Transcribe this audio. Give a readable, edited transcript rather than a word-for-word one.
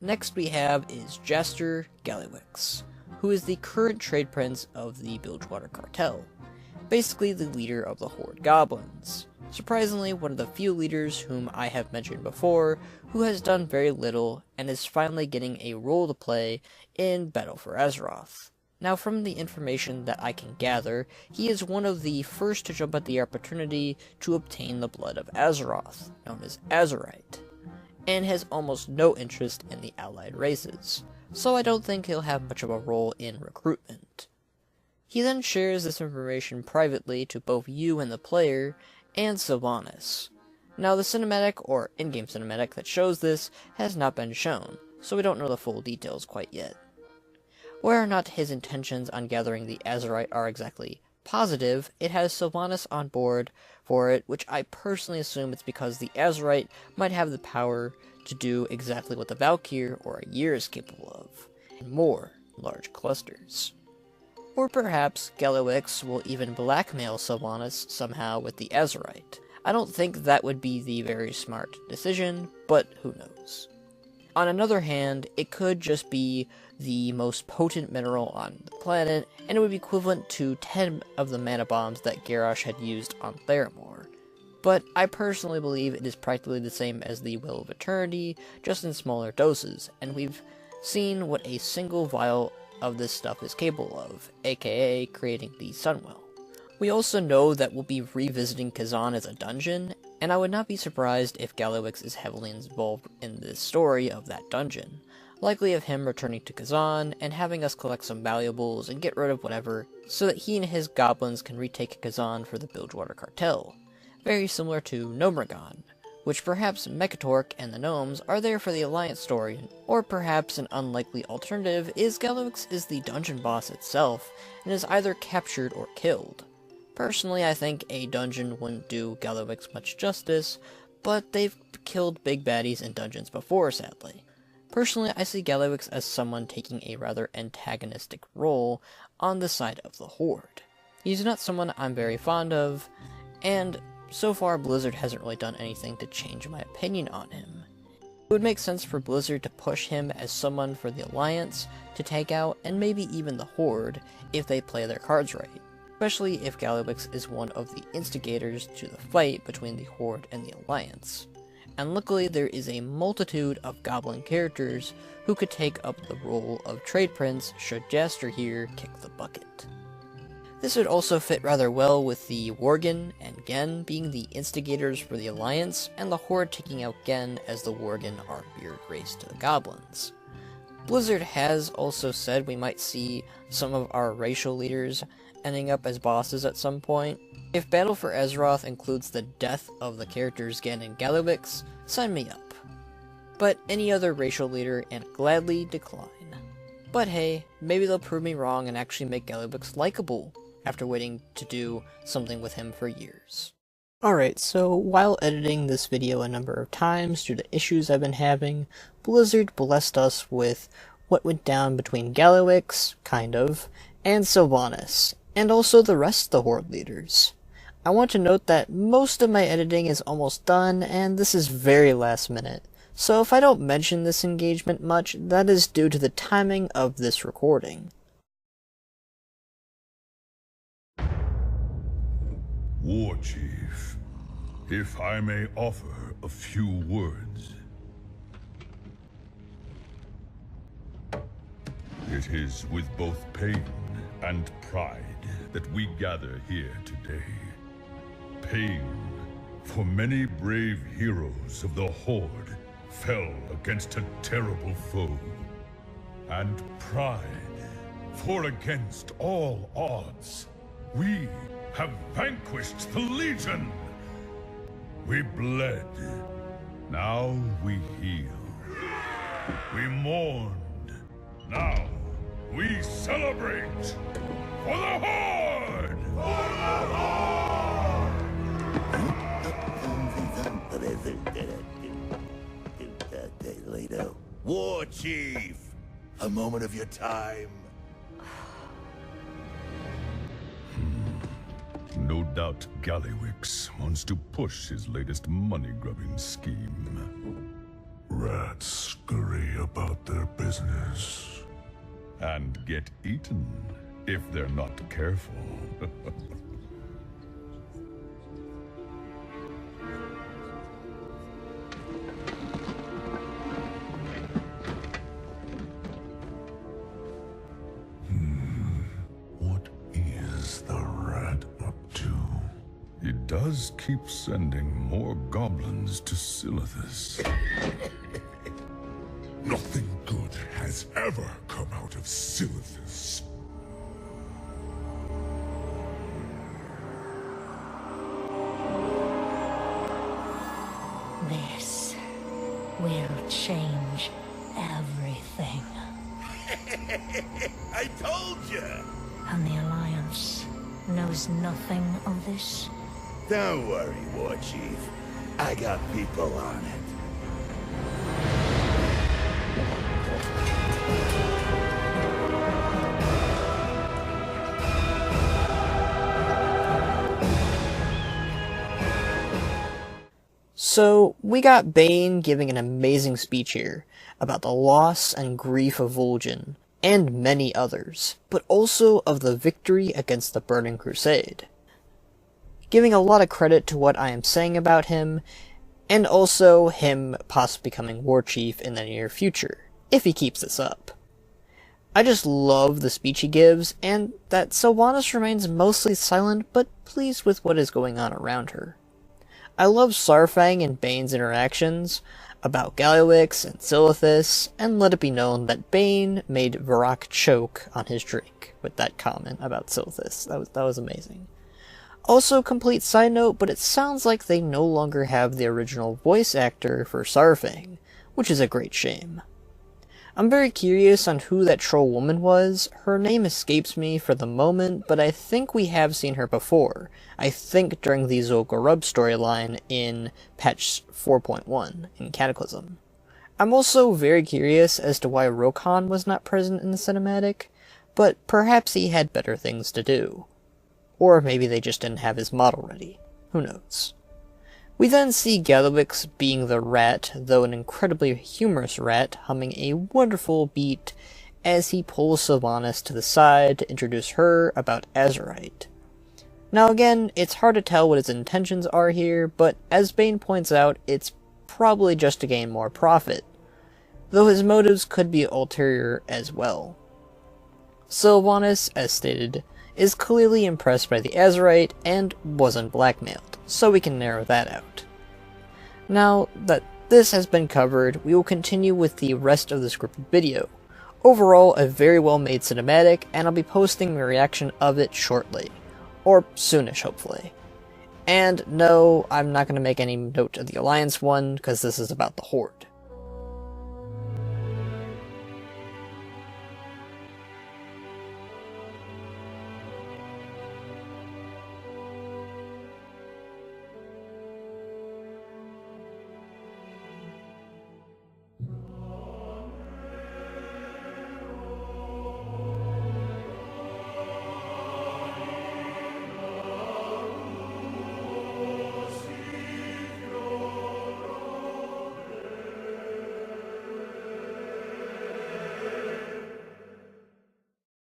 Next we have is Jastor Gallywix, who is the current trade prince of the Bilgewater Cartel, basically the leader of the Horde Goblins. Surprisingly, one of the few leaders whom I have mentioned before, who has done very little and is finally getting a role to play in Battle for Azeroth. Now, from the information that I can gather, he is one of the first to jump at the opportunity to obtain the blood of Azeroth, known as Azerite, and has almost no interest in the allied races, so I don't think he'll have much of a role in recruitment. He then shares this information privately to both you and the player, and Sylvanas. Now, the cinematic, or in-game cinematic, that shows this has not been shown, so we don't know the full details quite yet. Whether or not his intentions on gathering the Azerite are exactly positive, it has Sylvanas on board for it, which I personally assume it's because the Azerite might have the power to do exactly what the Valkyr or a Year is capable of, in more large clusters. Or perhaps Gallywix will even blackmail Sylvanas somehow with the Azerite. I don't think that would be the very smart decision, but who knows. On another hand, it could just be the most potent mineral on the planet, and it would be equivalent to 10 of the mana bombs that Garrosh had used on Theramore. But I personally believe it is practically the same as the Will of Eternity, just in smaller doses, and we've seen what a single vial of this stuff is capable of, aka creating the Sunwell. We also know that we'll be revisiting Kazan as a dungeon, and I would not be surprised if Gallywix is heavily involved in the story of that dungeon, likely of him returning to Kazan and having us collect some valuables and get rid of whatever, so that he and his goblins can retake Kazan for the Bilgewater Cartel, very similar to Gnomeregan, which perhaps Mekatork and the gnomes are there for the Alliance story, or perhaps an unlikely alternative is Gallywix is the dungeon boss itself, and is either captured or killed. Personally, I think a dungeon wouldn't do Gallywix much justice, but they've killed big baddies in dungeons before, sadly. Personally, I see Gallywix as someone taking a rather antagonistic role on the side of the Horde. He's not someone I'm very fond of, and so far Blizzard hasn't really done anything to change my opinion on him. It would make sense for Blizzard to push him as someone for the Alliance to take out, and maybe even the Horde, if they play their cards right. Especially if Gallywix is one of the instigators to the fight between the Horde and the Alliance. And luckily there is a multitude of Goblin characters who could take up the role of Trade Prince should Jastor here kick the bucket. This would also fit rather well with the Worgen and Gen being the instigators for the Alliance, and the Horde taking out Gen as the Worgen are beard race to the Goblins. Blizzard has also said we might see some of our racial leaders ending up as bosses at some point. If Battle for Azeroth includes the death of the characters Gen and Gallywix, sign me up. But any other racial leader and gladly decline. But hey, maybe they'll prove me wrong and actually make Gallywix likable after waiting to do something with him for years. Alright, so while editing this video a number of times due to issues I've been having, Blizzard blessed us with what went down between Gallywix, kind of, and Sylvanas, and also the rest of the Horde leaders. I want to note that most of my editing is almost done, and this is very last minute, so if I don't mention this engagement much, that is due to the timing of this recording. War Chief, if I may offer a few words. It is with both pain and pride that we gather here today. Pain, for many brave heroes of the Horde fell against a terrible foe. And pride, for against all odds, we have vanquished the Legion. We bled, now we heal. We mourned, now we celebrate. For the Horde! For the Horde! War Chief! A moment of your time. No doubt Gallywix wants to push his latest money-grubbing scheme. Rat scum. scurry about their business. And get eaten if they're not careful. What is the rat up to? He does keep sending more goblins to Silithus. Nothing good has ever come out of Silithus. This will change everything. I told you! And the Alliance knows nothing of this? Don't worry, War Chief. I got people on it. So, we got Bane giving an amazing speech here about the loss and grief of Vol'jin, and many others, but also of the victory against the Burning Crusade. Giving a lot of credit to what I am saying about him, and also him possibly becoming War Chief in the near future, if he keeps this up. I just love the speech he gives, and that Sylvanas remains mostly silent but pleased with what is going on around her. I love Saurfang and Bane's interactions about Gallywix and Silithus, and let it be known that Bane made Varrock choke on his drink with that comment about Silithus. That was amazing. Also, complete side note, but it sounds like they no longer have the original voice actor for Saurfang, which is a great shame. I'm very curious on who that troll woman was. Her name escapes me for the moment, but I think we have seen her before. I think during the Zul'Gurub storyline in patch 4.1 in Cataclysm. I'm also very curious as to why Rokan was not present in the cinematic, but perhaps he had better things to do. Or maybe they just didn't have his model ready. Who knows? We then see Gallywix being the rat, though an incredibly humorous rat, humming a wonderful beat as he pulls Sylvanas to the side to introduce her about Azerite. Now again, it's hard to tell what his intentions are here, but as Bane points out, it's probably just to gain more profit, though his motives could be ulterior as well. Sylvanas, as stated, is clearly impressed by the Azerite and wasn't blackmailed, so we can narrow that out. Now that this has been covered, we will continue with the rest of the scripted video. Overall, a very well made cinematic, and I'll be posting my reaction of it shortly. Or soonish, hopefully. And no, I'm not going to make any note of the Alliance one, because this is about the Horde.